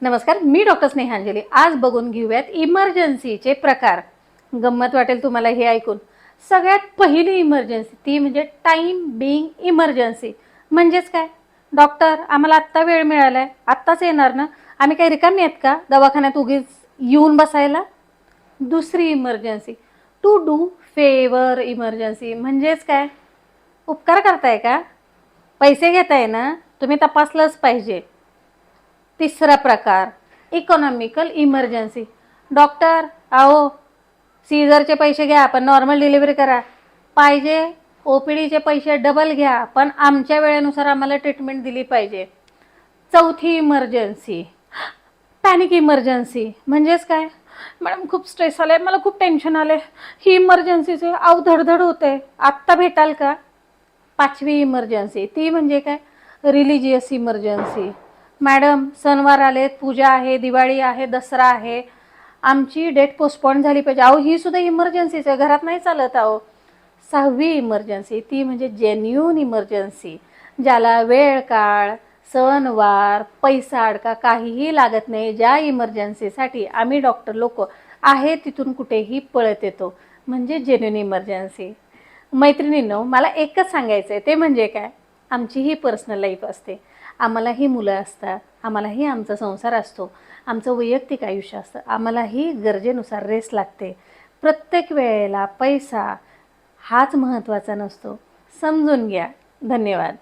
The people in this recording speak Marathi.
नमस्कार, मी डॉक्टर स्नेहांजली। आज बघून घेऊयात इमर्जन्सीचे प्रकार। गंमत वाटेल तुम्हाला हे ऐकून। सगळ्यात पहिली इमर्जन्सी ती म्हणजे टाइम बिंग इमर्जन्सी। म्हणजेच काय? डॉक्टर आम्हाला आत्ता वेळ मिळालाय, आत्ताच येणार ना, आम्ही काही रिकामी आहेत का दवाखान्यात उगीच येऊन बसायला? दुसरी emergency to do favour emergency. म्हणजेच काय? उपकार करताय का? पैसे घेताय ना, तुम्ही तपासलंच पाहिजे। तिसरा प्रकार इकॉनॉमिकल इमर्जन्सी। डॉक्टर आओ, सीझरचे पैसे घ्या पण नॉर्मल डिलिव्हरी करा, पाहिजे ओपीडीचे पैसे डबल घ्या पण आमच्या वेळेनुसार आम्हाला ट्रीटमेंट दिली पाहिजे। चौथी इमर्जन्सी पॅनिक इमर्जन्सी। म्हणजेच काय? मॅडम खूप स्ट्रेस आलाय, मला खूप टेन्शन आलंय, ही इमर्जन्सीचे आव धडधड होते, आत्ता भेटाल का? पाचवी इमर्जन्सी ती म्हणजे काय? Religious emergency. मॅडम सणवार आलेत, पूजा आहे, दिवाळी आहे, दसरा आहे, आमची डेट पोस्टपोन झाली पाहिजे। अहो ही सुद्धा इमर्जन्सीच आहे, घरात नाही चालत अहो। सहावी इमर्जन्सी ती म्हणजे जेन्युइन इमर्जन्सी, ज्याला वेळ काळ सणवार पैसा अडका काहीही लागत नाही, ज्या इमर्जन्सीसाठी आम्ही डॉक्टर लोक आहे तिथून कुठेही पळत येतो, म्हणजे जेन्युइन इमर्जन्सी। मैत्रिणींनो, मला एकच सांगायचं आहे, ते म्हणजे काय? आमचीही पर्सनल लाईफ असते, आम्हालाही मुलं असतात, आम्हालाही आमचा संसार असतो, आमचं वैयक्तिक आयुष्य असतं, आम्हालाही गरजेनुसार रेस्ट लागते। प्रत्येक वेळेला पैसा हाच महत्त्वाचा नसतो, समजून घ्या। धन्यवाद।